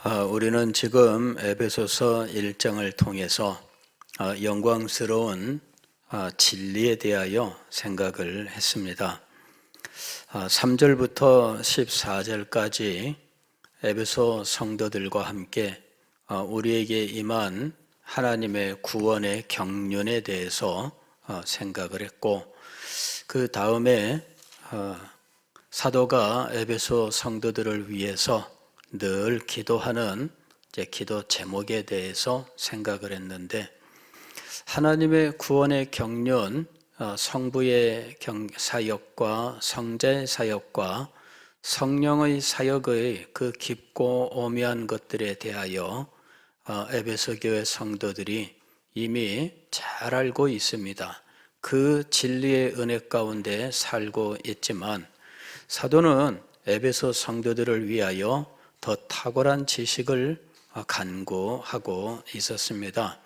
우리는 지금 에베소서 1장을 통해서 영광스러운 진리에 대하여 생각을 했습니다. 3절부터 14절까지 에베소 성도들과 함께 우리에게 임한 하나님의 구원의 경륜에 대해서 생각을 했고, 그 다음에 사도가 에베소 성도들을 위해서 늘 기도하는 기도 제목에 대해서 생각을 했는데, 하나님의 구원의 경륜, 성부의 사역과 성자의 사역과 성령의 사역의 그 깊고 오묘한 것들에 대하여 에베소 교회 성도들이 이미 잘 알고 있습니다. 그 진리의 은혜 가운데 살고 있지만, 사도는 에베소 성도들을 위하여 더 탁월한 지식을 간구하고 있었습니다.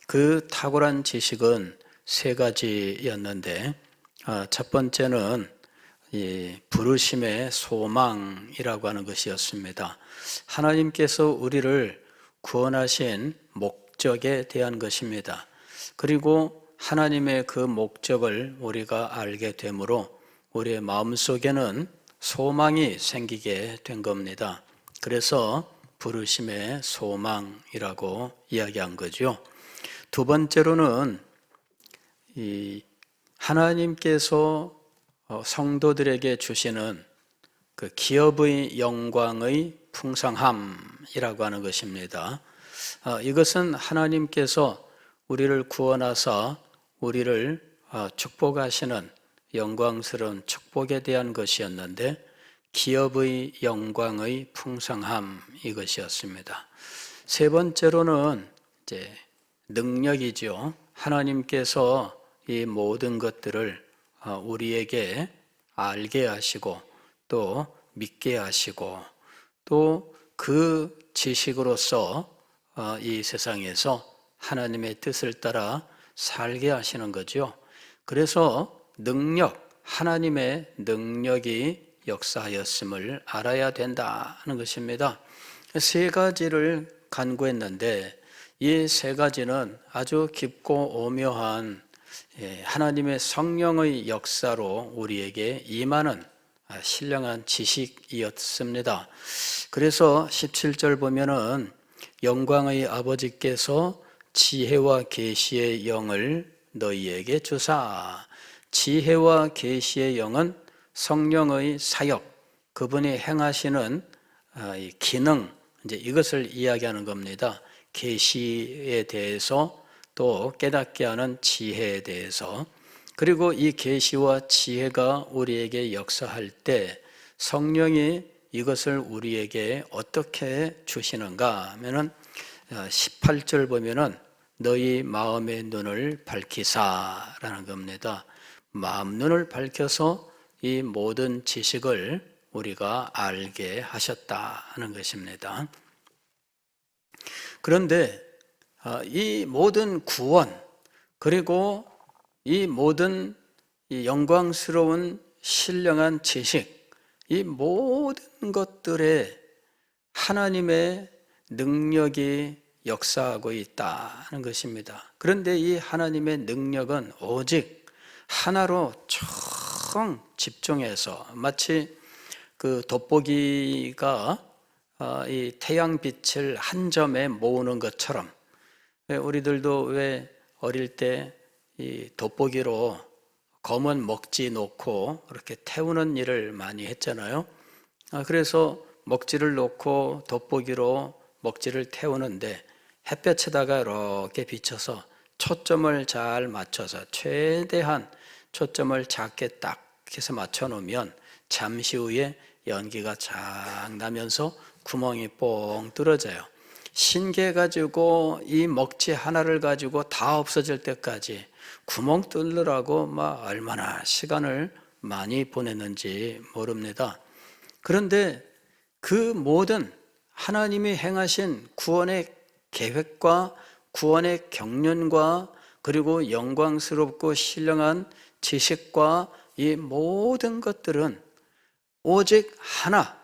그 탁월한 지식은 세 가지였는데, 첫 번째는 부르심의 소망이라고 하는 것이었습니다. 하나님께서 우리를 구원하신 목적에 대한 것입니다. 그리고 하나님의 그 목적을 우리가 알게 되므로 우리의 마음속에는 소망이 생기게 된 겁니다. 그래서 부르심의 소망이라고 이야기한 거죠. 두 번째로는 하나님께서 성도들에게 주시는 그 기업의 영광의 풍성함이라고 하는 것입니다. 이것은 하나님께서 우리를 구원하사 우리를 축복하시는 영광스러운 축복에 대한 것이었는데, 기업의 영광의 풍성함, 이것이었습니다. 세 번째로는 능력이죠. 하나님께서 이 모든 것들을 우리에게 알게 하시고 또 믿게 하시고 또 그 지식으로서 이 세상에서 하나님의 뜻을 따라 살게 하시는 거죠. 그래서 하나님의 능력이 역사하였음을 알아야 된다는 것입니다. 세 가지를 간구했는데, 이 세 가지는 아주 깊고 오묘한 하나님의 성령의 역사로 우리에게 임하는 신령한 지식이었습니다. 그래서 17절 보면은 영광의 아버지께서 지혜와 계시의 영을 너희에게 주사. 지혜와 계시의 영은 성령의 사역, 그분이 행하시는 기능, 이것을 이야기하는 겁니다. 계시에 대해서, 또 깨닫게 하는 지혜에 대해서. 그리고 이 계시와 지혜가 우리에게 역사할 때 성령이 이것을 우리에게 어떻게 주시는가 하면은 18절 보면은 너희 마음의 눈을 밝히사라는 겁니다. 마음 눈을 밝혀서 이 모든 지식을 우리가 알게 하셨다는 것입니다. 그런데 이 모든 구원, 그리고 이 모든 영광스러운 신령한 지식, 이 모든 것들에 하나님의 능력이 역사하고 있다는 것입니다. 그런데 이 하나님의 능력은 오직 하나로 총 집중해서, 마치 그 돋보기가 이 태양빛을 한 점에 모으는 것처럼, 우리들도 왜 어릴 때 이 돋보기로 검은 먹지 놓고 이렇게 태우는 일을 많이 했잖아요. 그래서 먹지를 놓고 돋보기로 먹지를 태우는데, 햇볕에다가 이렇게 비춰서 초점을 잘 맞춰서 최대한 초점을 작게 딱 해서 맞춰 놓으면 잠시 후에 연기가 쫙 나면서 구멍이 뽕 뚫어져요. 신게 가지고 이 먹지 하나를 가지고 다 없어질 때까지 구멍 뚫느라고 얼마나 시간을 많이 보냈는지 모릅니다. 그런데 그 모든 하나님이 행하신 구원의 계획과 구원의 경륜과 그리고 영광스럽고 신령한 지식과 이 모든 것들은 오직 하나,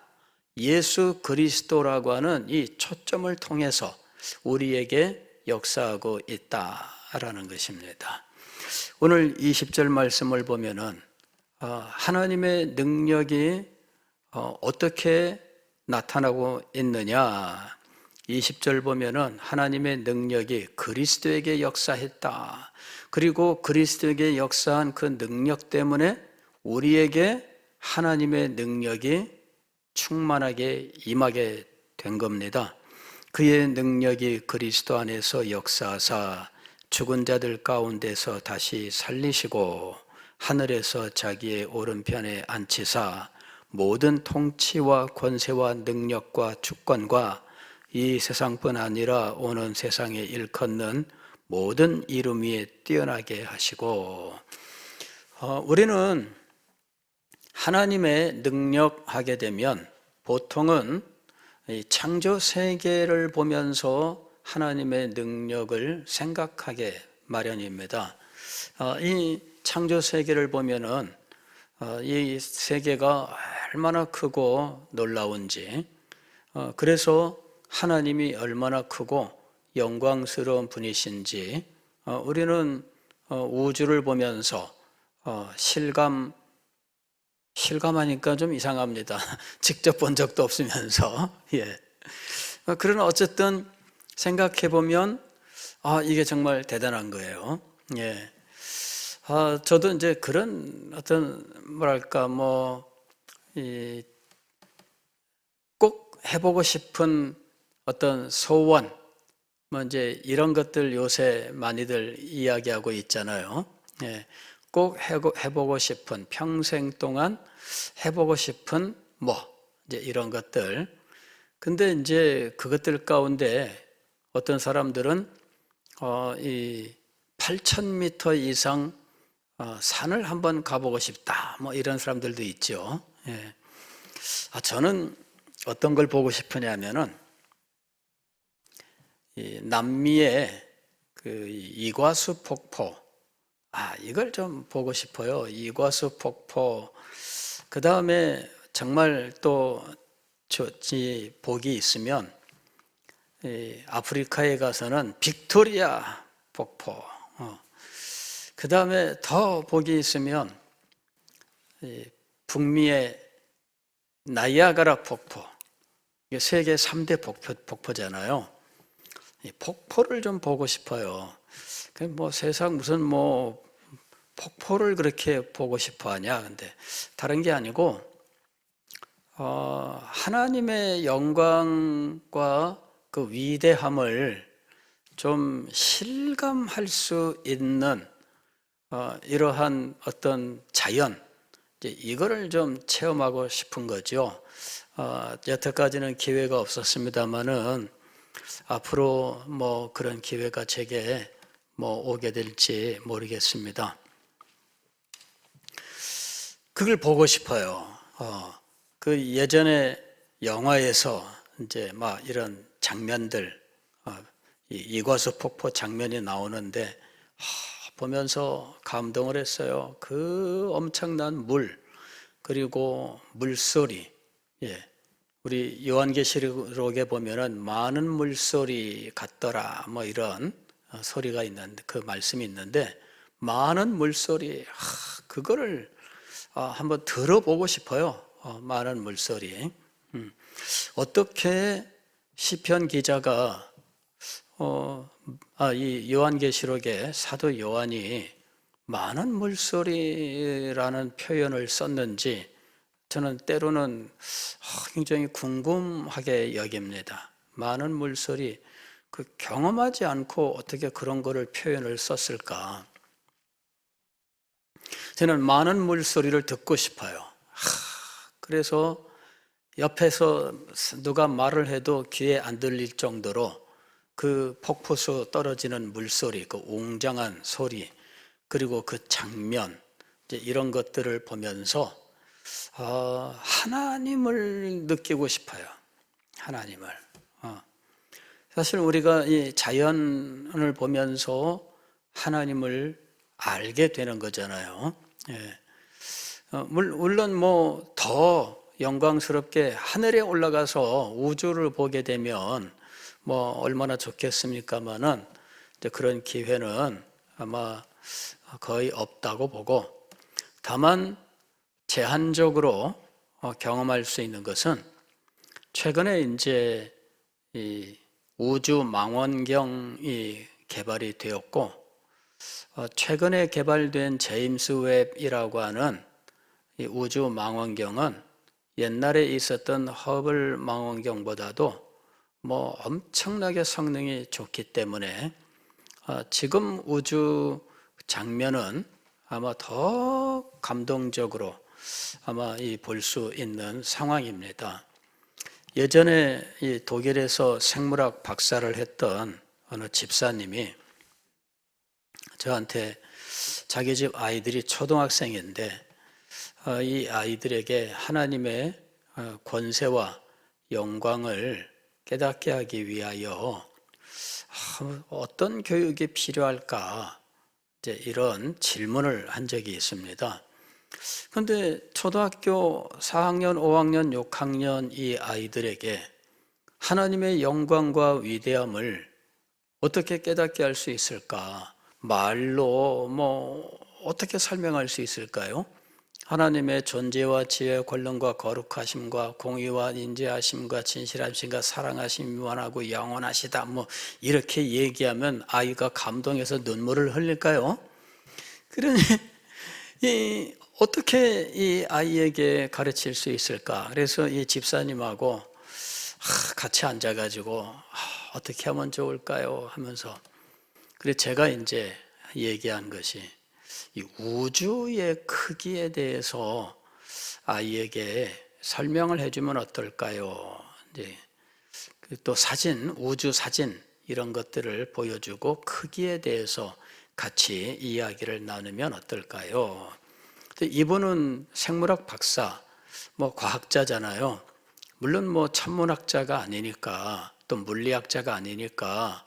예수 그리스도라고 하는 이 초점을 통해서 우리에게 역사하고 있다라는 것입니다. 오늘 20절 말씀을 보면은 하나님의 능력이 어떻게 나타나고 있느냐? 20절 보면은 하나님의 능력이 그리스도에게 역사했다. 그리고 그리스도에게 역사한 그 능력 때문에 우리에게 하나님의 능력이 충만하게 임하게 된 겁니다. 그의 능력이 그리스도 안에서 역사하사 죽은 자들 가운데서 다시 살리시고 하늘에서 자기의 오른편에 앉히사 모든 통치와 권세와 능력과 주권과 이 세상뿐 아니라 오는 세상에 일컫는 모든 이름 위에 뛰어나게 하시고, 우리는 하나님의 능력하게 되면 보통은 창조 세계를 보면서 하나님의 능력을 생각하게 마련입니다. 이 창조 세계를 보면은 이 세계가 얼마나 크고 놀라운지, 그래서 하나님이 얼마나 크고 영광스러운 분이신지 우리는 우주를 보면서 실감하니까 좀 이상합니다. 직접 본 적도 없으면서. 예. 그러나 어쨌든 생각해 보면 이게 정말 대단한 거예요. 예. 저도 이제 그런 어떤 뭐랄까 꼭 해보고 싶은 어떤 소원, 이제 이런 것들 요새 많이들 이야기하고 있잖아요. 예. 꼭 해보고 싶은, 평생 동안 해보고 싶은 이제 이런 것들. 근데 이제 그것들 가운데 어떤 사람들은 이 8,000m 이상 산을 한번 가보고 싶다. 이런 사람들도 있죠. 예. 저는 어떤 걸 보고 싶으냐면은 이 남미의 그 이과수 폭포, 이걸 좀 보고 싶어요. 이과수 폭포. 그 다음에 정말 또 복이 있으면 아프리카에 가서는 빅토리아 폭포. 그 다음에 더 복이 있으면 북미의 나이아가라 폭포. 이게 세계 3대 폭포잖아요. 이 폭포를 좀 보고 싶어요. 세상 무슨 폭포를 그렇게 보고 싶어 하냐. 근데 다른 게 아니고, 하나님의 영광과 그 위대함을 좀 실감할 수 있는 이러한 어떤 자연, 이거를 좀 체험하고 싶은 거죠. 여태까지는 기회가 없었습니다만은 앞으로 그런 기회가 제게 오게 될지 모르겠습니다. 그걸 보고 싶어요. 그 예전에 영화에서 이제 이런 장면들, 이과수 폭포 장면이 나오는데 보면서 감동을 했어요. 그 엄청난 물, 그리고 물소리. 예. 우리 요한계시록에 보면은 많은 물소리 같더라. 이런 소리가 있는데, 그 말씀이 있는데, 많은 물소리, 그거를 한번 들어보고 싶어요. 많은 물소리. 어떻게 시편 기자가 이 요한계시록에 사도 요한이 많은 물소리라는 표현을 썼는지 저는 때로는 굉장히 궁금하게 여깁니다. 많은 물소리, 경험하지 않고 어떻게 그런 거를 표현을 썼을까? 저는 많은 물소리를 듣고 싶어요. 그래서 옆에서 누가 말을 해도 귀에 안 들릴 정도로 그 폭포수 떨어지는 물소리, 그 웅장한 소리, 그리고 그 장면, 이제 이런 것들을 보면서 하나님을 느끼고 싶어요. 하나님을. 사실 우리가 이 자연을 보면서 하나님을 알게 되는 거잖아요. 예. 물론 더 영광스럽게 하늘에 올라가서 우주를 보게 되면 뭐 얼마나 좋겠습니까마는 이제 그런 기회는 아마 거의 없다고 보고, 다만 제한적으로 경험할 수 있는 것은 최근에 이제 이 우주 망원경이 개발이 되었고, 최근에 개발된 제임스 웹이라고 하는 이 우주 망원경은 옛날에 있었던 허블 망원경보다도 뭐 엄청나게 성능이 좋기 때문에 지금 우주 장면은 아마 더 감동적으로 아마 볼 수 있는 상황입니다. 예전에 이 독일에서 생물학 박사를 했던 어느 집사님이 저한테 자기 집 아이들이 초등학생인데 이 아이들에게 하나님의 권세와 영광을 깨닫게 하기 위하여 어떤 교육이 필요할까, 이제 이런 질문을 한 적이 있습니다. 그런데 초등학교 4학년, 5학년, 6학년 이 아이들에게 하나님의 영광과 위대함을 어떻게 깨닫게 할 수 있을까? 말로 뭐 어떻게 설명할 수 있을까요? 하나님의 존재와 지혜, 권능과 거룩하심과 공의와 인자하심과 진실하심과 사랑하심이 무한하고 영원하시다, 뭐 이렇게 얘기하면 아이가 감동해서 눈물을 흘릴까요? 그러니 어떻게 이 아이에게 가르칠 수 있을까? 그래서 이 집사님하고 같이 앉아가지고 어떻게 하면 좋을까요? 하면서, 그래 제가 이제 얘기한 것이 이 우주의 크기에 대해서 아이에게 설명을 해주면 어떨까요? 이제 또 사진, 우주 사진 이런 것들을 보여주고 크기에 대해서 같이 이야기를 나누면 어떨까요? 이분은 생물학 박사, 뭐 과학자잖아요. 물론 뭐 천문학자가 아니니까, 또 물리학자가 아니니까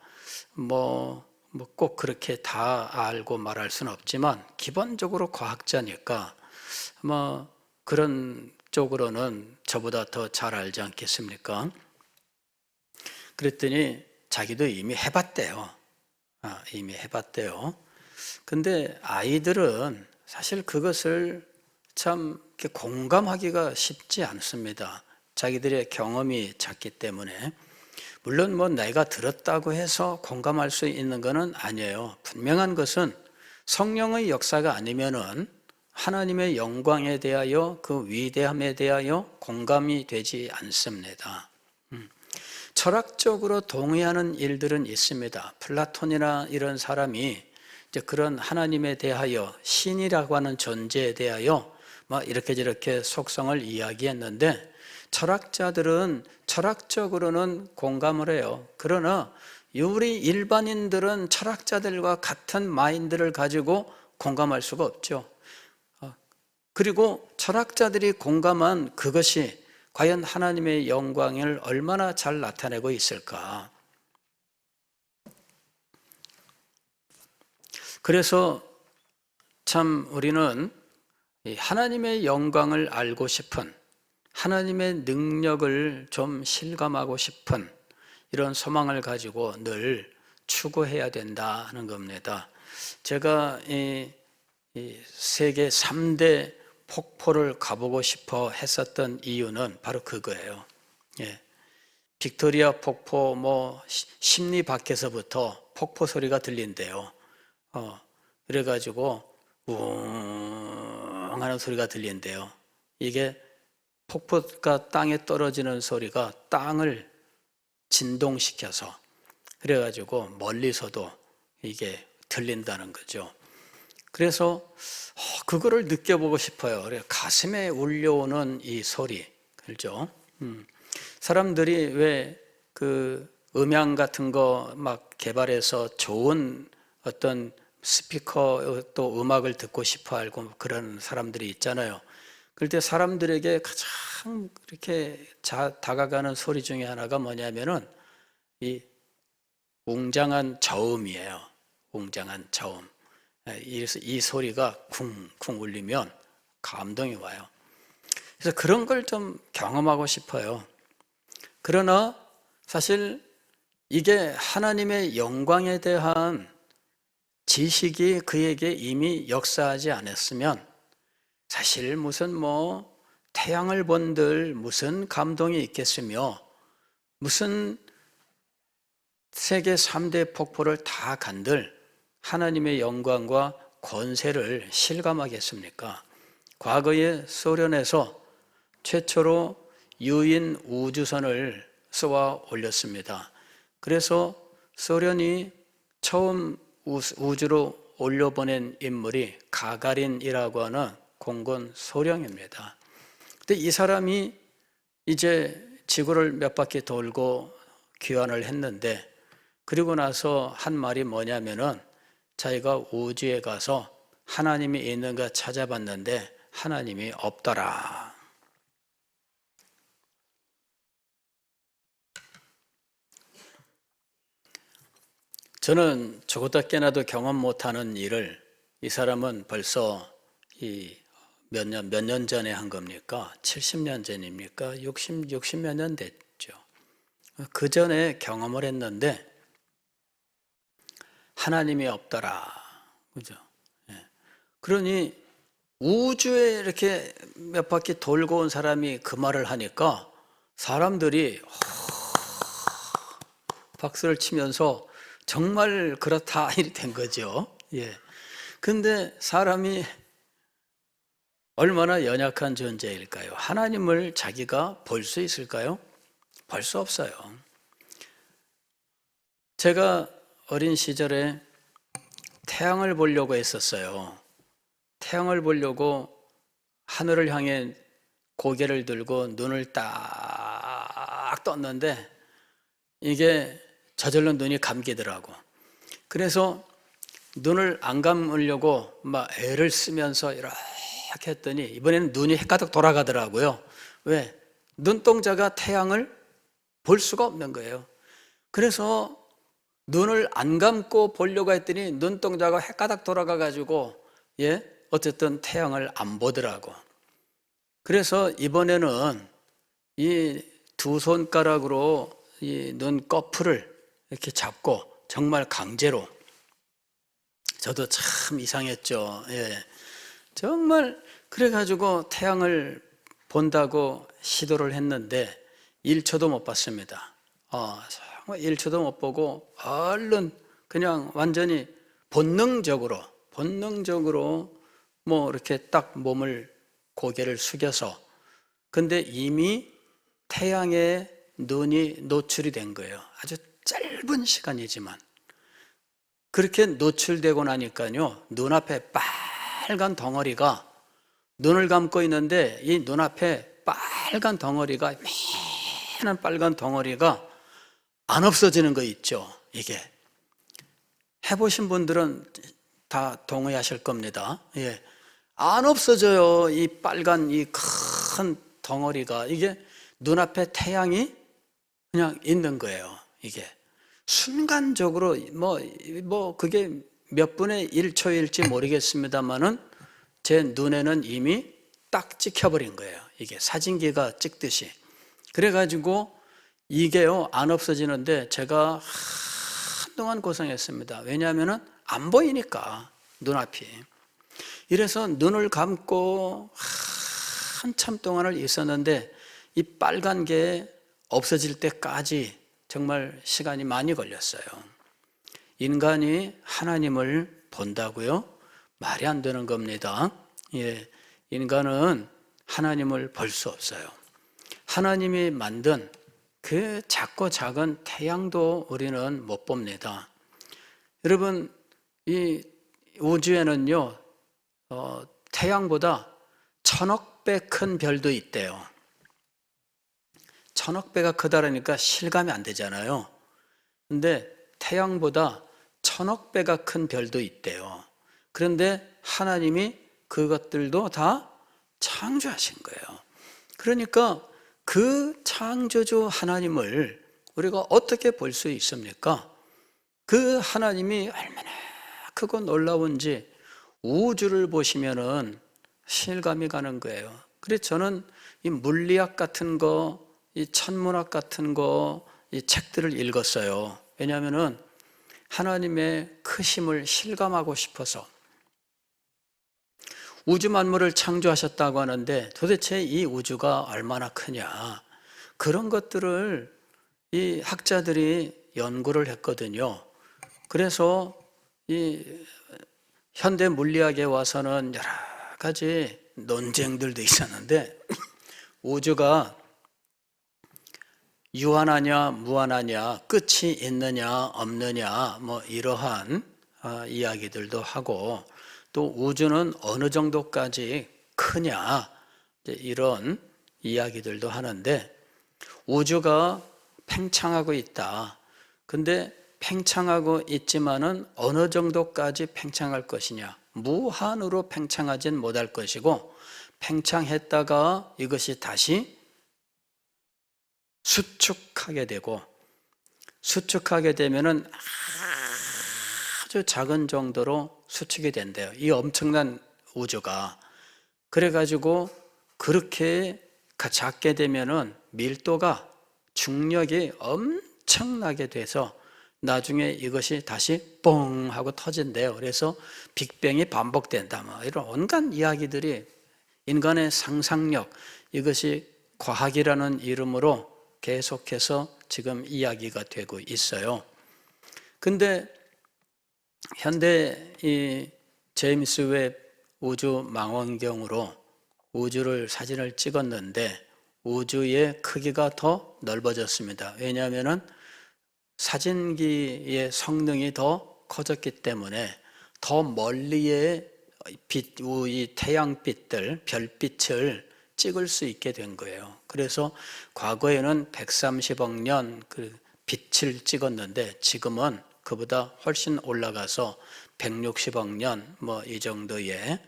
뭐 꼭 그렇게 다 알고 말할 수는 없지만 기본적으로 과학자니까 뭐 그런 쪽으로는 저보다 더 잘 알지 않겠습니까? 그랬더니 자기도 이미 해봤대요. 이미 해봤대요. 근데 아이들은 사실 그것을 참 이렇게 공감하기가 쉽지 않습니다. 자기들의 경험이 작기 때문에. 물론 뭐 내가 들었다고 해서 공감할 수 있는 것은 아니에요. 분명한 것은 성령의 역사가 아니면은 하나님의 영광에 대하여, 그 위대함에 대하여 공감이 되지 않습니다. 철학적으로 동의하는 일들은 있습니다. 플라톤이나 이런 사람이 이제 그런 하나님에 대하여, 신이라고 하는 존재에 대하여 막 이렇게 저렇게 속성을 이야기했는데, 철학자들은 철학적으로는 공감을 해요. 그러나 우리 일반인들은 철학자들과 같은 마인드를 가지고 공감할 수가 없죠. 그리고 철학자들이 공감한 그것이 과연 하나님의 영광을 얼마나 잘 나타내고 있을까? 그래서 참 우리는 하나님의 영광을 알고 싶은, 하나님의 능력을 좀 실감하고 싶은 이런 소망을 가지고 늘 추구해야 된다는 겁니다. 제가 이 세계 3대 폭포를 가보고 싶어 했었던 이유는 바로 그거예요. 빅토리아 폭포 뭐 심리 밖에서부터 폭포 소리가 들린대요. 그래가지고 웅 하는 소리가 들린대요. 이게 폭포가 땅에 떨어지는 소리가 땅을 진동시켜서, 그래가지고 멀리서도 이게 들린다는 거죠. 그래서 그거를 느껴보고 싶어요. 그래 가슴에 울려오는 이 소리, 그렇죠? 사람들이 왜 그 음향 같은 거 막 개발해서 좋은 어떤 스피커, 또 음악을 듣고 싶어 하고 그런 사람들이 있잖아요. 그럴 때 사람들에게 가장 이렇게 다가가는 소리 중에 하나가 뭐냐면은 이 웅장한 저음이에요. 웅장한 저음. 이 소리가 쿵쿵 울리면 감동이 와요. 그래서 그런 걸 좀 경험하고 싶어요. 그러나 사실 이게 하나님의 영광에 대한 지식이 그에게 이미 역사하지 않았으면 사실 무슨 태양을 본들 무슨 감동이 있겠으며 무슨 세계 3대 폭포를 다 간들 하나님의 영광과 권세를 실감하겠습니까? 과거에 소련에서 최초로 유인 우주선을 쏘아 올렸습니다. 그래서 소련이 처음 우주로 올려보낸 인물이 가가린이라고 하는 공군 소령입니다. 근데 이 사람이 이제 지구를 몇 바퀴 돌고 귀환을 했는데, 그리고 나서 한 말이 뭐냐면은 자기가 우주에 가서 하나님이 있는가 찾아봤는데 하나님이 없더라. 저는 죽었다 깨나도 경험 못하는 일을 이 사람은 벌써 몇 년 전에 한 겁니까? 70년 전입니까? 60몇 년 됐죠. 그 전에 경험을 했는데 하나님이 없더라. 그죠? 예. 그러니 우주에 이렇게 몇 바퀴 돌고 온 사람이 그 말을 하니까 사람들이 박수를 치면서 정말 그렇다 이렇게 된 거죠. 예. 근데 사람이 얼마나 연약한 존재일까요? 하나님을 자기가 볼 수 있을까요? 볼 수 없어요. 제가 어린 시절에 태양을 보려고 했었어요. 태양을 보려고 하늘을 향해 고개를 들고 눈을 딱 떴는데 이게 저절로 눈이 감기더라고. 그래서 눈을 안 감으려고 막 애를 쓰면서 이렇게 했더니 이번에는 눈이 헷가닥 돌아가더라고요. 왜? 눈동자가 태양을 볼 수가 없는 거예요. 그래서 눈을 안 감고 보려고 했더니 눈동자가 헷가닥 돌아가가지고 어쨌든 태양을 안 보더라고. 그래서 이번에는 이 두 손가락으로 이 눈꺼풀을 이렇게 잡고 정말 강제로, 저도 참 이상했죠. 정말 그래가지고 태양을 본다고 시도를 했는데 1초도 못 봤습니다. 정말 1초도 못 보고 얼른 그냥 완전히 본능적으로 이렇게 딱 몸을 고개를 숙여서, 근데 이미 태양에 눈이 노출이 된 거예요. 아주 짧은 시간이지만. 그렇게 노출되고 나니까요, 눈앞에 빨간 덩어리가, 눈을 감고 있는데 이 눈앞에 빨간 덩어리가, 매한 빨간 덩어리가 안 없어지는 거 있죠. 이게 해보신 분들은 다 동의하실 겁니다. 안 없어져요. 이 빨간 이 큰 덩어리가, 이게 눈앞에 태양이 그냥 있는 거예요. 이게 순간적으로 그게 몇 분의 1초일지 모르겠습니다만은 제 눈에는 이미 딱 찍혀버린 거예요. 이게 사진기가 찍듯이. 그래가지고 이게요 안 없어지는데 제가 한동안 고생했습니다. 왜냐하면은 안 보이니까 눈앞이. 이래서 눈을 감고 한참 동안을 있었는데 이 빨간 게 없어질 때까지 정말 시간이 많이 걸렸어요. 인간이 하나님을 본다고요? 말이 안 되는 겁니다. 인간은 하나님을 볼 수 없어요. 하나님이 만든 그 작고 작은 태양도 우리는 못 봅니다. 여러분, 이 우주에는요, 태양보다 1000억 배 큰 별도 있대요. 1000억 배가 크다라니까 실감이 안 되잖아요. 근데 태양보다 1000억 배가 큰 별도 있대요. 그런데 하나님이 그것들도 다 창조하신 거예요. 그러니까 그 창조주 하나님을 우리가 어떻게 볼 수 있습니까? 그 하나님이 얼마나 크고 놀라운지 우주를 보시면은 실감이 가는 거예요. 그래서 저는 이 물리학 같은 거, 이 천문학 같은 거, 이 책들을 읽었어요. 왜냐하면은 하나님의 크심을 실감하고 싶어서. 우주 만물을 창조하셨다고 하는데 도대체 이 우주가 얼마나 크냐, 그런 것들을 이 학자들이 연구를 했거든요. 그래서 이 현대 물리학에 와서는 여러 가지 논쟁들도 있었는데 우주가 유한하냐 무한하냐, 끝이 있느냐 없느냐, 뭐 이러한 이야기들도 하고, 또 우주는 어느 정도까지 크냐, 이런 이야기들도 하는데, 우주가 팽창하고 있다. 근데 팽창하고 있지만은 어느 정도까지 팽창할 것이냐, 무한으로 팽창하진 못할 것이고, 팽창했다가 이것이 다시 수축하게 되고, 수축하게 되면은 아주 작은 정도로 수축이 된대요. 이 엄청난 우주가. 그래가지고 그렇게 작게 되면은 밀도가, 중력이 엄청나게 돼서 나중에 이것이 다시 뻥 하고 터진대요. 그래서 빅뱅이 반복된다, 뭐 이런 온갖 이야기들이, 인간의 상상력, 이것이 과학이라는 이름으로 계속해서 지금 이야기가 되고 있어요. 근데 현대 이 제임스 웹 우주 망원경으로 우주를 사진을 찍었는데 우주의 크기가 더 넓어졌습니다. 왜냐하면 사진기의 성능이 더 커졌기 때문에 더 멀리의 빛, 이 태양빛들, 별빛을 찍을 수 있게 된 거예요. 그래서 과거에는 130억 년 그 빛을 찍었는데 지금은 그보다 훨씬 올라가서 160억 년 뭐 이 정도의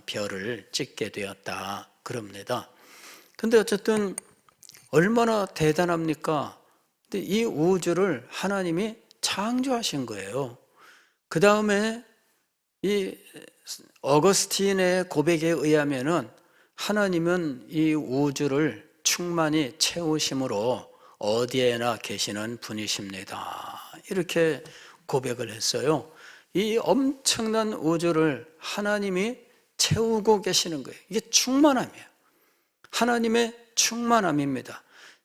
별을 찍게 되었다 그럽니다. 근데 어쨌든 얼마나 대단합니까? 근데 이 우주를 하나님이 창조하신 거예요. 그 다음에 이 어거스틴의 고백에 의하면은 하나님은 이 우주를 충만히 채우심으로 어디에나 계시는 분이십니다. 이렇게 고백을 했어요. 이 엄청난 우주를 하나님이 채우고 계시는 거예요. 이게 충만함이에요. 하나님의 충만함입니다.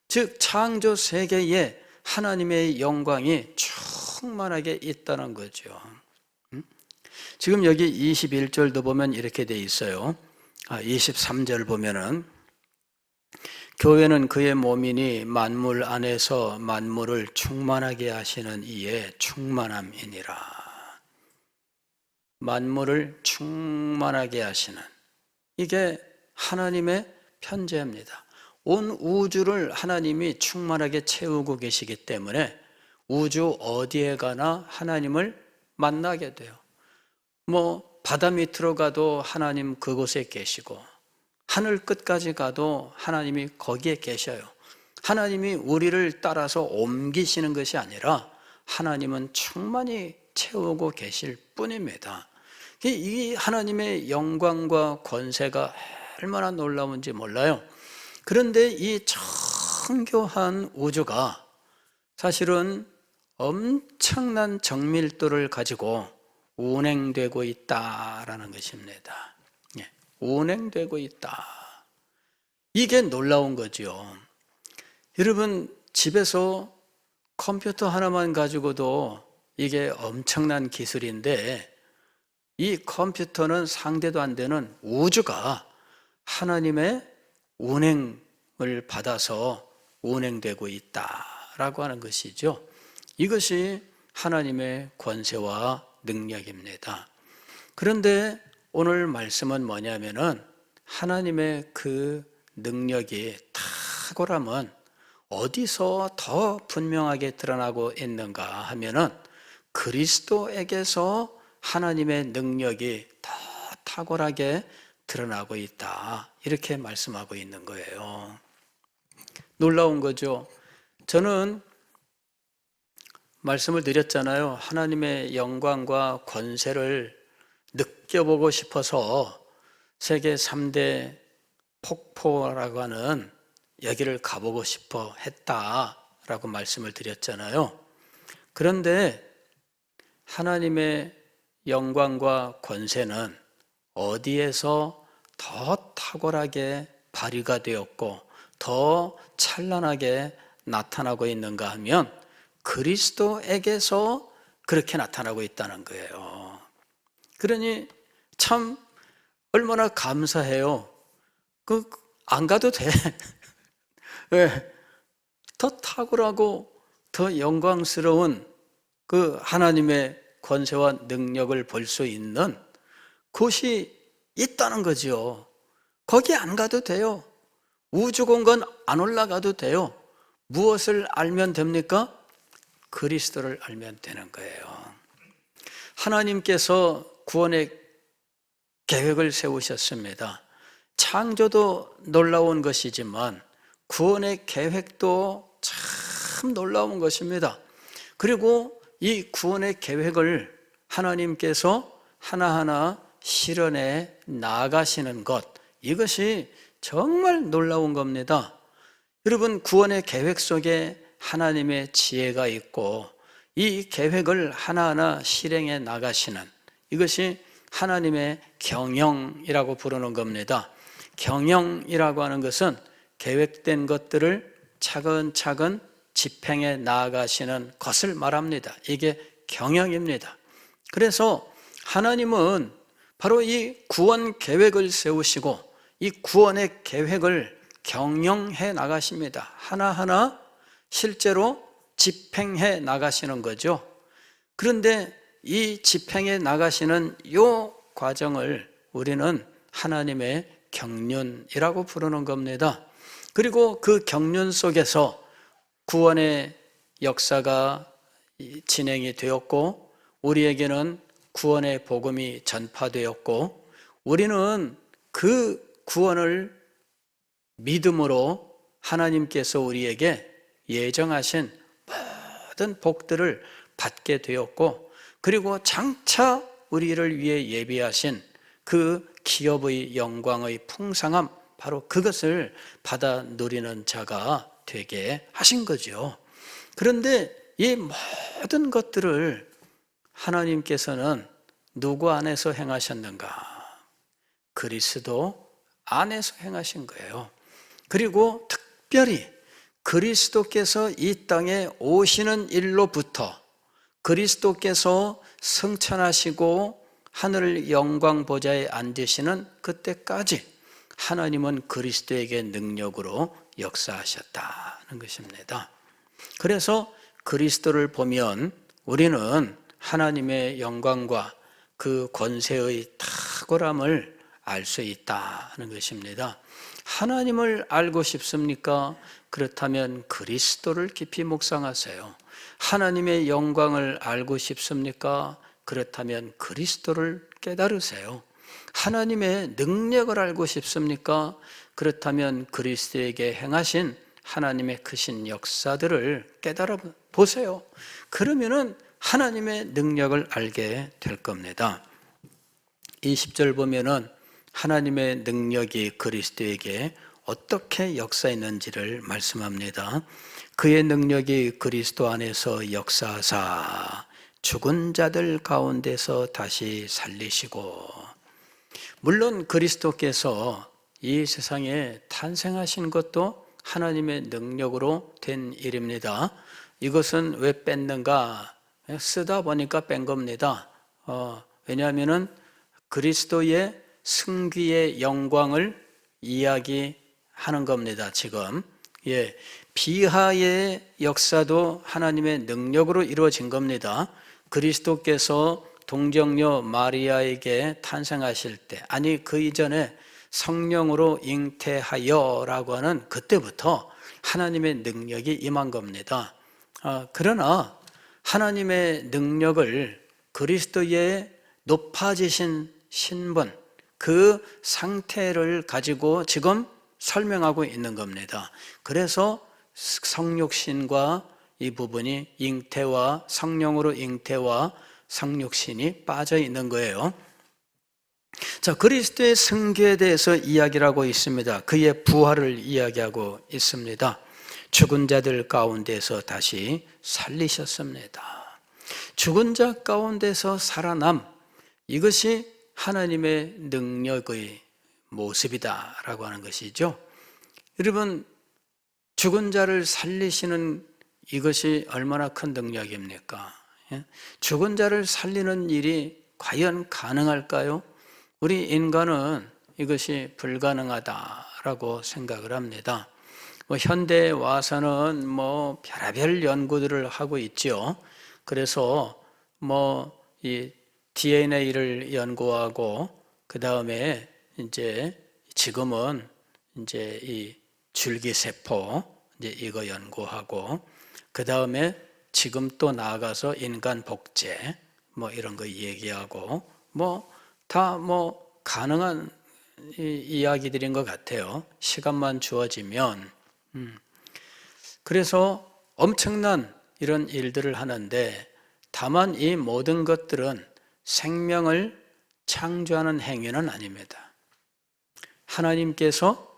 즉 창조 세계에 하나님의 영광이 충만하게 있다는 거죠. 지금 여기 21절도 보면 이렇게 돼 있어요. 23절 보면은 교회는 그의 몸이니 만물 안에서 만물을 충만하게 하시는 이의 충만함이니라. 만물을 충만하게 하시는, 이게 하나님의 편재입니다. 온 우주를 하나님이 충만하게 채우고 계시기 때문에 우주 어디에 가나 하나님을 만나게 돼요. 뭐 바다 밑으로 가도 하나님 그곳에 계시고, 하늘 끝까지 가도 하나님이 거기에 계셔요. 하나님이 우리를 따라서 옮기시는 것이 아니라 하나님은 충만히 채우고 계실 뿐입니다. 이 하나님의 영광과 권세가 얼마나 놀라운지 몰라요. 그런데 이 정교한 우주가 사실은 엄청난 정밀도를 가지고 운행되고 있다라는 것입니다. 운행되고 있다. 이게 놀라운 거죠. 여러분, 집에서 컴퓨터 하나만 가지고도 이게 엄청난 기술인데, 이 컴퓨터는 상대도 안 되는 우주가 하나님의 운행을 받아서 운행되고 있다라고 하는 것이죠. 이것이 하나님의 권세와 능력입니다. 그런데 오늘 말씀은 뭐냐면은 하나님의 그 능력이, 탁월함은 어디서 더 분명하게 드러나고 있는가 하면은 그리스도에게서 하나님의 능력이 더 탁월하게 드러나고 있다, 이렇게 말씀하고 있는 거예요. 놀라운 거죠. 저는 말씀을 드렸잖아요. 하나님의 영광과 권세를 느껴보고 싶어서 세계 3대 폭포라고 하는 여기를 가보고 싶어 했다라고 말씀을 드렸잖아요. 그런데 하나님의 영광과 권세는 어디에서 더 탁월하게 발휘가 되었고 더 찬란하게 나타나고 있는가 하면 그리스도에게서 그렇게 나타나고 있다는 거예요. 그러니 참 얼마나 감사해요. 안 가도 돼. 왜? 더 탁월하고 더 영광스러운 그 하나님의 권세와 능력을 볼 수 있는 곳이 있다는 거죠. 거기 안 가도 돼요. 우주공간 안 올라가도 돼요. 무엇을 알면 됩니까? 그리스도를 알면 되는 거예요. 하나님께서 구원의 계획을 세우셨습니다. 창조도 놀라운 것이지만 구원의 계획도 참 놀라운 것입니다. 그리고 이 구원의 계획을 하나님께서 하나하나 실현해 나가시는 것, 이것이 정말 놀라운 겁니다. 여러분, 구원의 계획 속에 하나님의 지혜가 있고 이 계획을 하나하나 실행해 나가시는 이것이 하나님의 경영이라고 부르는 겁니다. 경영이라고 하는 것은 계획된 것들을 차근차근 집행해 나아가시는 것을 말합니다. 이게 경영입니다. 그래서 하나님은 바로 이 구원 계획을 세우시고 이 구원의 계획을 경영해 나가십니다. 하나하나 실제로 집행해 나가시는 거죠. 그런데 이 집행해 나가시는 이 과정을 우리는 하나님의 경륜이라고 부르는 겁니다. 그리고 그 경륜 속에서 구원의 역사가 진행이 되었고 우리에게는 구원의 복음이 전파되었고 우리는 그 구원을 믿음으로 하나님께서 우리에게 예정하신 모든 복들을 받게 되었고 그리고 장차 우리를 위해 예비하신 그 기업의 영광의 풍성함 바로 그것을 받아 누리는 자가 되게 하신 거죠. 그런데 이 모든 것들을 하나님께서는 누구 안에서 행하셨는가? 그리스도 안에서 행하신 거예요. 그리고 특별히 그리스도께서 이 땅에 오시는 일로부터 그리스도께서 승천하시고 하늘 영광 보좌에 앉으시는 그때까지 하나님은 그리스도에게 능력으로 역사하셨다는 것입니다. 그래서 그리스도를 보면 우리는 하나님의 영광과 그 권세의 탁월함을 알 수 있다는 것입니다. 하나님을 알고 싶습니까? 그렇다면 그리스도를 깊이 묵상하세요. 하나님의 영광을 알고 싶습니까? 그렇다면 그리스도를 깨달으세요. 하나님의 능력을 알고 싶습니까? 그렇다면 그리스도에게 행하신 하나님의 크신 역사들을 깨달아 보세요. 그러면은 하나님의 능력을 알게 될 겁니다. 20절 보면은 하나님의 능력이 그리스도에게 어떻게 역사했는지를 말씀합니다. 그의 능력이 그리스도 안에서 역사하사 죽은 자들 가운데서 다시 살리시고 물론 그리스도께서 이 세상에 탄생하신 것도 하나님의 능력으로 된 일입니다. 이것은 왜 뺐는가? 쓰다 보니까 뺀 겁니다. 왜냐하면 그리스도의 승귀의 영광을 이야기하는 겁니다. 지금 비하의 역사도 하나님의 능력으로 이루어진 겁니다. 그리스도께서 동정녀 마리아에게 탄생하실 때, 아니 그 이전에 성령으로 잉태하여라고 하는 그때부터 하나님의 능력이 임한 겁니다. 그러나 하나님의 능력을 그리스도의 높아지신 신분, 그 상태를 가지고 지금 설명하고 있는 겁니다. 그래서 성육신과 이 부분이 잉태와 성령으로 잉태와 성육신이 빠져 있는 거예요. 자, 그리스도의 승계에 대해서 이야기를 하고 있습니다. 그의 부활을 이야기하고 있습니다. 죽은 자들 가운데서 다시 살리셨습니다. 죽은 자 가운데서 살아남, 이것이 하나님의 능력의 모습이다라고 하는 것이죠. 여러분, 죽은 자를 살리시는 이것이 얼마나 큰 능력입니까? 죽은 자를 살리는 일이 과연 가능할까요? 우리 인간은 이것이 불가능하다라고 생각을 합니다. 현대에 와서는 별의별 연구들을 하고 있죠. 그래서 이 DNA를 연구하고, 그 다음에 이제 지금은 이제 이 줄기세포 이거 연구하고, 그 다음에 지금 또 나아가서 인간 복제 이런 거 얘기하고, 다 가능한 이야기들인 것 같아요. 시간만 주어지면. 그래서 엄청난 이런 일들을 하는데, 다만 이 모든 것들은 생명을 창조하는 행위는 아닙니다. 하나님께서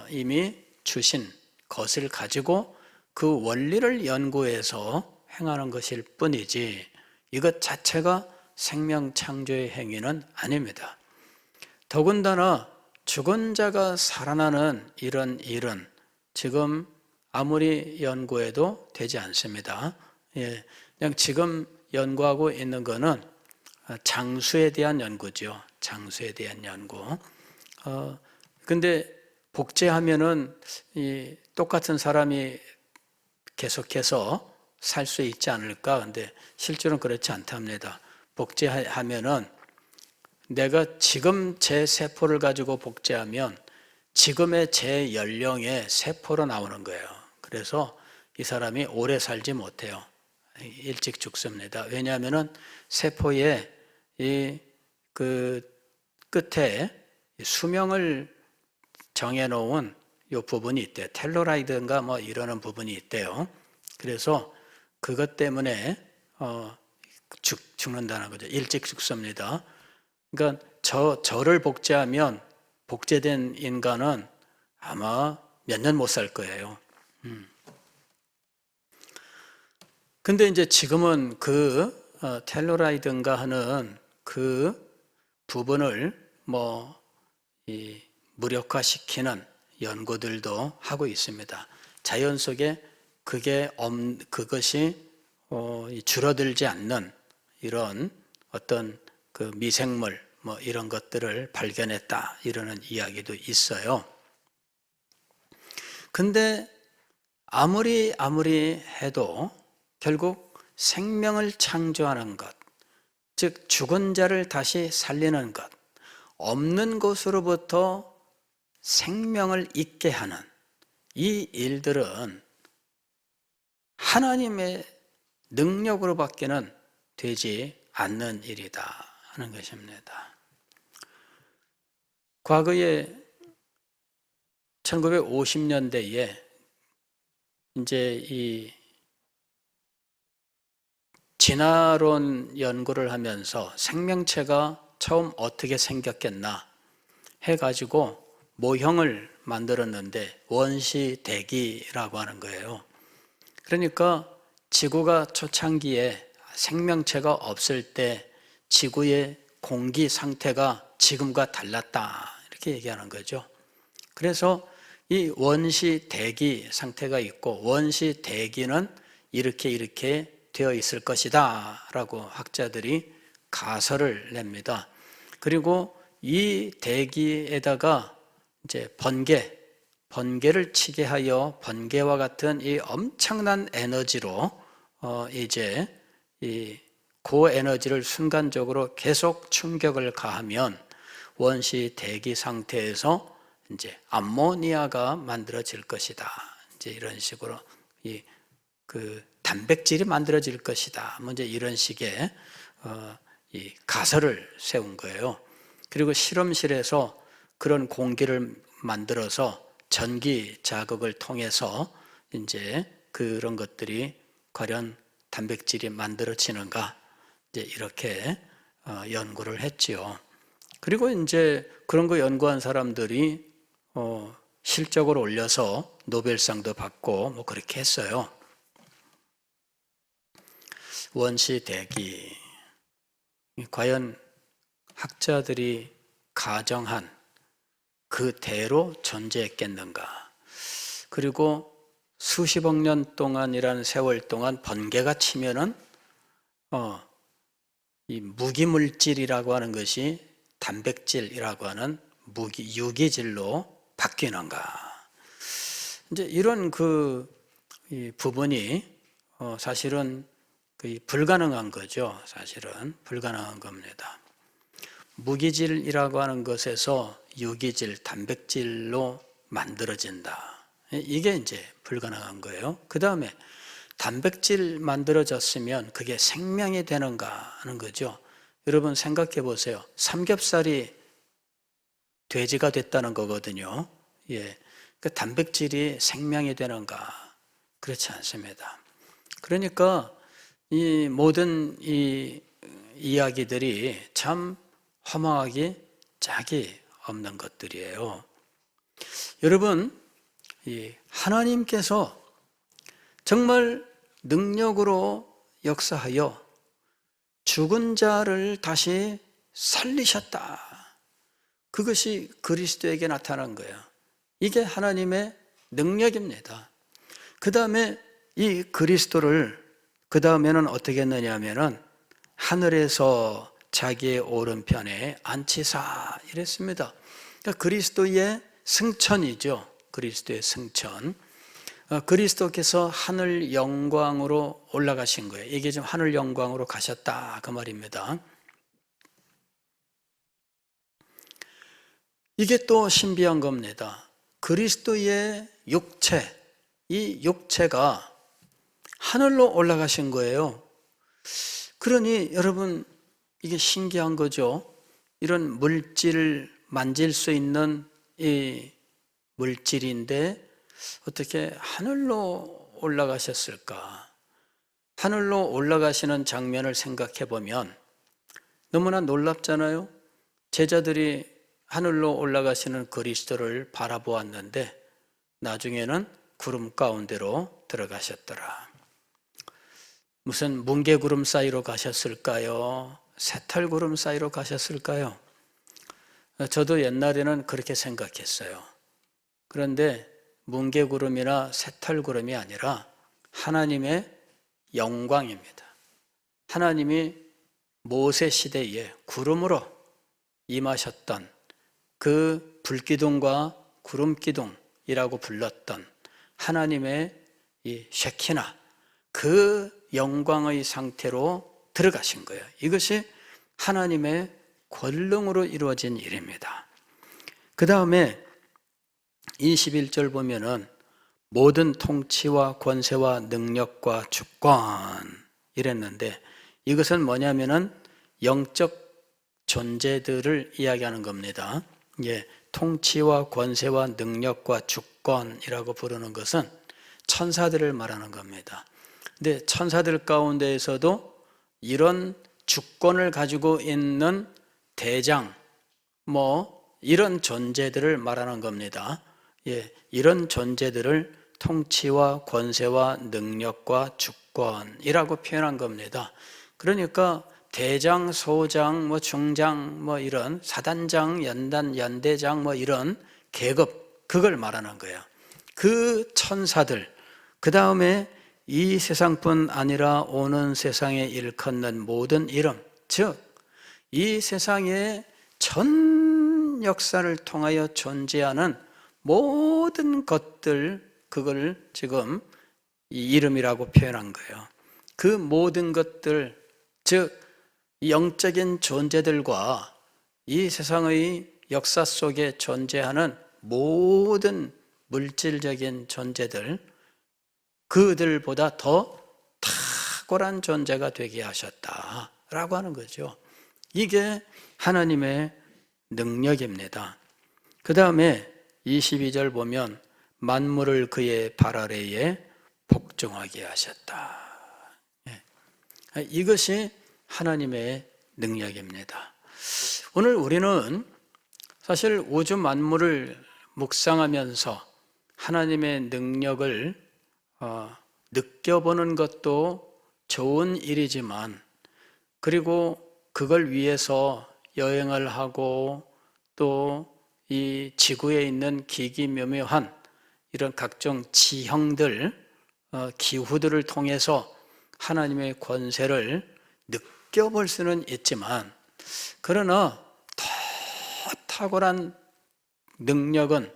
이미 주신 것을 가지고 그 원리를 연구해서 행하는 것일 뿐이지, 이것 자체가 생명 창조의 행위는 아닙니다. 더군다나 죽은 자가 살아나는 이런 일은 지금 아무리 연구해도 되지 않습니다. 그냥 지금 연구하고 있는 거는 장수에 대한 연구죠. 장수에 대한 연구. 근데 복제하면은 이 똑같은 사람이 계속해서 살 수 있지 않을까? 근데 실제로는 그렇지 않답니다. 복제하면은 내가 지금 제 세포를 가지고 복제하면 지금의 제 연령의 세포로 나오는 거예요. 그래서 이 사람이 오래 살지 못해요. 일찍 죽습니다. 왜냐하면은 세포의 그 끝에 수명을 정해놓은 요 부분이 있대요. 텔로라이드인가 이러는 부분이 있대요. 그래서 그것 때문에 죽는다는 거죠. 일찍 죽습니다. 그러니까 저를 복제하면 복제된 인간은 아마 몇 년 못 살 거예요. 근데 이제 지금은 그 텔로라이드인가 하는 그 부분을 무력화시키는 연구들도 하고 있습니다. 자연 속에 그것이 줄어들지 않는 이런 어떤 그 미생물 이런 것들을 발견했다 이러는 이야기도 있어요. 근데 아무리 해도 결국 생명을 창조하는 것, 즉 죽은 자를 다시 살리는 것, 없는 것으로부터 생명을 있게 하는 이 일들은 하나님의 능력으로밖에는 되지 않는 일이다 하는 것입니다. 과거에 1950년대에 이제 이 진화론 연구를 하면서 생명체가 처음 어떻게 생겼겠나 해가지고 모형을 만들었는데 원시대기라고 하는 거예요. 그러니까 지구가 초창기에 생명체가 없을 때 지구의 공기 상태가 지금과 달랐다 이렇게 얘기하는 거죠. 그래서 이 원시대기 상태가 있고 원시대기는 이렇게 되어 있을 것이다 라고 학자들이 가설을 냅니다. 그리고 이 대기에다가 이제 번개를 치게 하여 번개와 같은 이 엄청난 에너지로 이제 이 고에너지를 순간적으로 계속 충격을 가하면 원시 대기 상태에서 이제 암모니아가 만들어질 것이다. 이제 이런 식으로 그 단백질이 만들어질 것이다. 이제 이런 식의 이 가설을 세운 거예요. 그리고 실험실에서 그런 공기를 만들어서 전기 자극을 통해서 이제 그런 것들이 과연 단백질이 만들어지는가 이제 이렇게 연구를 했지요. 그리고 이제 그런 거 연구한 사람들이 실적을 올려서 노벨상도 받고 뭐 그렇게 했어요. 원시 대기. 과연 학자들이 가정한 그대로 존재했겠는가? 그리고 수십억 년 동안이라는 세월 동안 번개가 치면은 이 무기물질이라고 하는 것이 단백질이라고 하는 유기질로 바뀌는가? 이제 이런 이 부분이 사실은 불가능한 거죠. 사실은 불가능한 겁니다. 무기질이라고 하는 것에서 유기질, 단백질로 만들어진다. 이게 이제 불가능한 거예요. 그 다음에 단백질 만들어졌으면 그게 생명이 되는가 하는 거죠. 여러분 생각해 보세요. 삼겹살이 돼지가 됐다는 거거든요. 예. 그 단백질이 생명이 되는가? 그렇지 않습니다. 그러니까 이 모든 이 이야기들이 참 허망하기 짝이 없는 것들이에요. 여러분, 이 하나님께서 정말 능력으로 역사하여 죽은 자를 다시 살리셨다. 그것이 그리스도에게 나타난 거예요. 이게 하나님의 능력입니다. 그 다음에 이 그리스도를 그 다음에는 어떻게 했느냐 하면은 하늘에서 자기의 오른편에 앉히사 이랬습니다. 그러니까 그리스도의 승천이죠. 그리스도의 승천. 그리스도께서 하늘 영광으로 올라가신 거예요. 이게 지금 하늘 영광으로 가셨다 그 말입니다. 이게 또 신비한 겁니다. 그리스도의 육체, 이 육체가 하늘로 올라가신 거예요. 그러니 여러분 이게 신기한 거죠. 이런 물질을 만질 수 있는 이 물질인데 어떻게 하늘로 올라가셨을까? 하늘로 올라가시는 장면을 생각해 보면 너무나 놀랍잖아요. 제자들이 하늘로 올라가시는 그리스도를 바라보았는데 나중에는 구름 가운데로 들어가셨더라. 무슨 뭉게구름 사이로 가셨을까요? 새털구름 사이로 가셨을까요? 저도 옛날에는 그렇게 생각했어요. 그런데 뭉게구름이나 새털구름이 아니라 하나님의 영광입니다. 하나님이 모세 시대에 구름으로 임하셨던 그 불기둥과 구름기둥이라고 불렀던 하나님의 이 쉐키나 그 영광의 상태로 들어가신 거예요. 이것이 하나님의 권능으로 이루어진 일입니다. 그 다음에 21절 보면은 모든 통치와 권세와 능력과 주권 이랬는데 이것은 뭐냐면은 영적 존재들을 이야기하는 겁니다. 예, 통치와 권세와 능력과 주권이라고 부르는 것은 천사들을 말하는 겁니다. 근데 천사들 가운데에서도 이런 주권을 가지고 있는 대장, 이런 존재들을 말하는 겁니다. 예, 이런 존재들을 통치와 권세와 능력과 주권이라고 표현한 겁니다. 그러니까 대장, 소장, 중장, 이런 사단장, 연단, 연대장, 이런 계급, 그걸 말하는 거예요. 그 천사들, 그 다음에 이 세상뿐 아니라 오는 세상에 일컫는 모든 이름, 즉, 이 세상의 전 역사를 통하여 존재하는 모든 것들, 그걸 지금 이 이름이라고 표현한 거예요. 그 모든 것들, 즉, 영적인 존재들과 이 세상의 역사 속에 존재하는 모든 물질적인 존재들, 그들보다 더 탁월한 존재가 되게 하셨다라고 하는 거죠. 이게 하나님의 능력입니다. 그 다음에 22절 보면 만물을 그의 발 아래에 복종하게 하셨다. 이것이 하나님의 능력입니다. 오늘 우리는 사실 우주 만물을 묵상하면서 하나님의 능력을 느껴보는 것도 좋은 일이지만, 그리고 그걸 위해서 여행을 하고 또 이 지구에 있는 기기묘묘한 이런 각종 지형들, 기후들을 통해서 하나님의 권세를 느껴볼 수는 있지만, 그러나 더 탁월한 능력은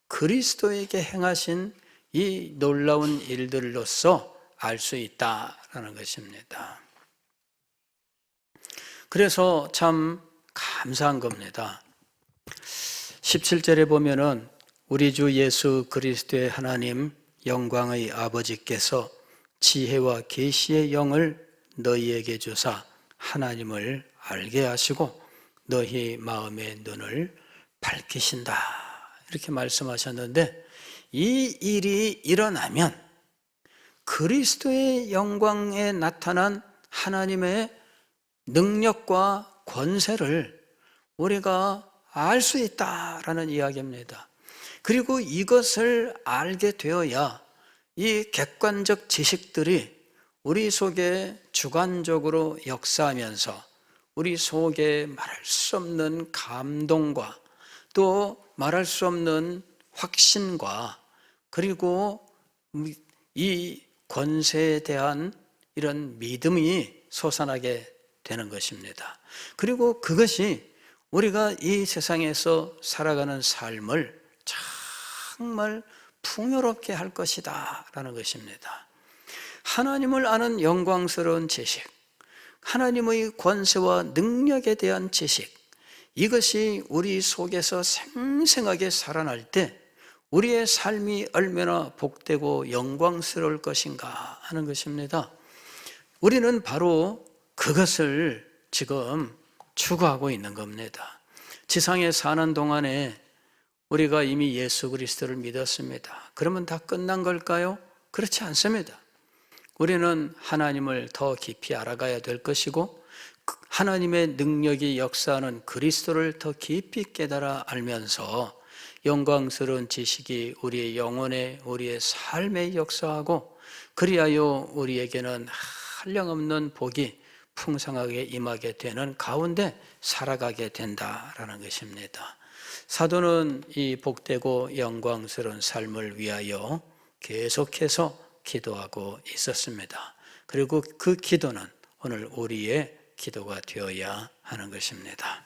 그리스도에게 행하신 이 놀라운 일들로서 알 수 있다라는 것입니다. 그래서 참 감사한 겁니다. 17절에 보면은 우리 주 예수 그리스도의 하나님 영광의 아버지께서 지혜와 계시의 영을 너희에게 주사 하나님을 알게 하시고 너희 마음의 눈을 밝히신다, 이렇게 말씀하셨는데, 이 일이 일어나면 그리스도의 영광에 나타난 하나님의 능력과 권세를 우리가 알 수 있다라는 이야기입니다. 그리고 이것을 알게 되어야 이 객관적 지식들이 우리 속에 주관적으로 역사하면서 우리 속에 말할 수 없는 감동과 또 말할 수 없는 확신과, 그리고 이 권세에 대한 이런 믿음이 솟아나게 되는 것입니다. 그리고 그것이 우리가 이 세상에서 살아가는 삶을 정말 풍요롭게 할 것이다 라는 것입니다. 하나님을 아는 영광스러운 지식, 하나님의 권세와 능력에 대한 지식, 이것이 우리 속에서 생생하게 살아날 때 우리의 삶이 얼마나 복되고 영광스러울 것인가 하는 것입니다. 우리는 바로 그것을 지금 추구하고 있는 겁니다. 지상에 사는 동안에 우리가 이미 예수 그리스도를 믿었습니다. 그러면 다 끝난 걸까요? 그렇지 않습니다. 우리는 하나님을 더 깊이 알아가야 될 것이고, 하나님의 능력이 역사하는 그리스도를 더 깊이 깨달아 알면서 영광스러운 지식이 우리의 영혼에, 우리의 삶에 역사하고, 그리하여 우리에게는 한량없는 복이 풍성하게 임하게 되는 가운데 살아가게 된다라는 것입니다. 사도는 이 복되고 영광스러운 삶을 위하여 계속해서 기도하고 있었습니다. 그리고 그 기도는 오늘 우리의 기도가 되어야 하는 것입니다.